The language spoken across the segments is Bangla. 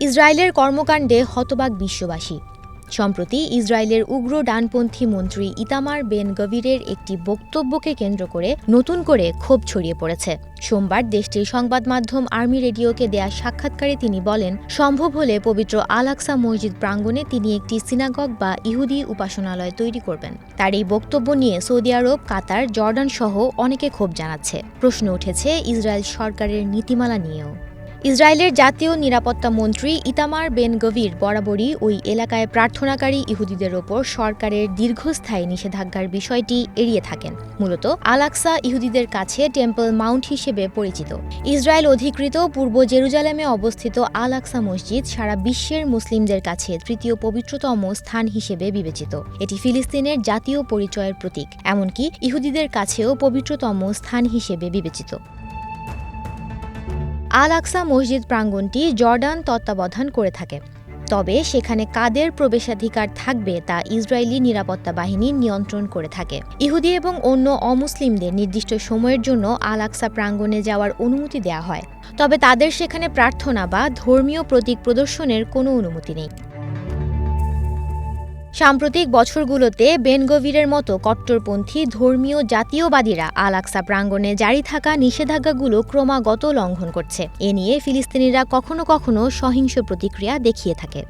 ইসরায়েলের কর্মকাণ্ডে হতবাক বিশ্ববাসী। সম্প্রতি ইসরায়েলের উগ্র ডানপন্থী মন্ত্রী ইতামার বেন গভিরের একটি বক্তব্যকে কেন্দ্র করে নতুন করে ক্ষোভ ছড়িয়ে পড়েছে। সোমবার দেশটির সংবাদ মাধ্যম আর্মি রেডিওকে দেয়া সাক্ষাৎকারে তিনি বলেন, সম্ভব হলে পবিত্র আল আকসা মসজিদ প্রাঙ্গণে তিনি একটি সিনাগগ বা ইহুদি উপাসনালয় তৈরি করবেন। তার এই বক্তব্য নিয়ে সৌদি আরব, কাতার, জর্ডান সহ অনেকে ক্ষোভ জানাচ্ছে। প্রশ্ন উঠেছে ইসরায়েল সরকারের নীতিমালা নিয়েও। ইসরায়েলের জাতীয় নিরাপত্তা মন্ত্রী ইতামার বেন গভির বরাবরই ওই এলাকায় প্রার্থনাকারী ইহুদিদের ওপর সরকারের দীর্ঘস্থায়ী নিষেধাজ্ঞার বিষয়টি এড়িয়ে থাকেন। মূলত আল আকসা ইহুদিদের কাছে টেম্পল মাউন্ট হিসেবে পরিচিত। ইসরায়েল অধিকৃত পূর্ব জেরুজালেমে অবস্থিত আল আকসা মসজিদ সারা বিশ্বের মুসলিমদের কাছে তৃতীয় পবিত্রতম স্থান হিসেবে বিবেচিত। এটি ফিলিস্তিনের জাতীয় পরিচয়ের প্রতীক, এমনকি ইহুদিদের কাছেও পবিত্রতম স্থান হিসেবে বিবেচিত। আল আকসা মসজিদ প্রাঙ্গণটি জর্ডান তত্ত্বাবধান করে থাকে, তবে সেখানে কাদের প্রবেশাধিকার থাকবে তা ইসরায়েলি নিরাপত্তা বাহিনী নিয়ন্ত্রণ করে থাকে। ইহুদি এবং অন্য অমুসলিমদের নির্দিষ্ট সময়ের জন্য আল আকসা প্রাঙ্গণে যাওয়ার অনুমতি দেওয়া হয়, তবে তাদের সেখানে প্রার্থনা বা ধর্মীয় প্রতীক প্রদর্শনের কোনো অনুমতি নেই। সাম্প্রতিক বছরগুলোতে বেন গভিরের মতো কট্টরপন্থী ধর্মীয় জাতীয়বাদীরা আল আকসা প্রাঙ্গণে জারি থাকা নিষেধাজ্ঞাগুলো ক্রমাগত লঙ্ঘন করছে। এ নিয়ে ফিলিস্তিনিরা কখনো কখনো সহিংস প্রতিক্রিয়া দেখিয়ে থাকে।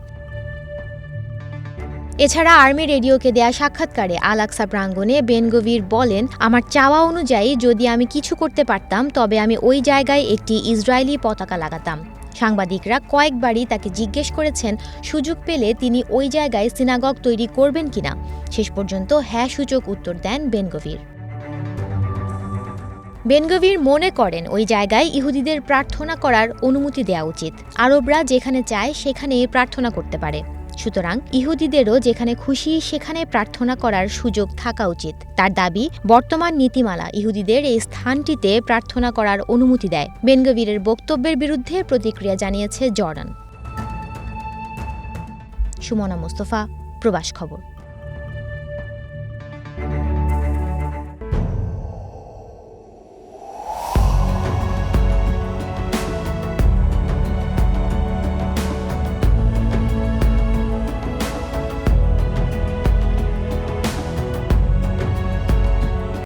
এছাড়া আর্মি রেডিওকে দেয়া সাক্ষাৎকারে আল আকসা প্রাঙ্গণে বেন গভির বলেন, আমার চাওয়া অনুযায়ী যদি আমি কিছু করতে পারতাম তবে আমি ওই জায়গায় একটি ইসরায়েলি পতাকা লাগাতাম। সাংবাদিকরা কয়েকবারই তাকে জিজ্ঞেস করেছেন সুযোগ পেলে তিনি ওই জায়গায় সিনাগগ তৈরি করবেন কিনা। শেষ পর্যন্ত হ্যাঁ সূচক উত্তর দেন বেন গভির। বেন গভির মনে করেন ওই জায়গায় ইহুদিদের প্রার্থনা করার অনুমতি দেওয়া উচিত। আরবরা যেখানে চায় সেখানে প্রার্থনা করতে পারে, সুতরাং ইহুদিদেরও যেখানে খুশি সেখানে প্রার্থনা করার সুযোগ থাকা উচিত। তার দাবি, বর্তমান নীতিমালা ইহুদিদের এই স্থানটিতে প্রার্থনা করার অনুমতি দেয়। বেন গভিরের বক্তব্যের বিরুদ্ধে প্রতিক্রিয়া জানিয়েছে জর্ডান। সুমনা মুস্তফা, প্রবাস খবর।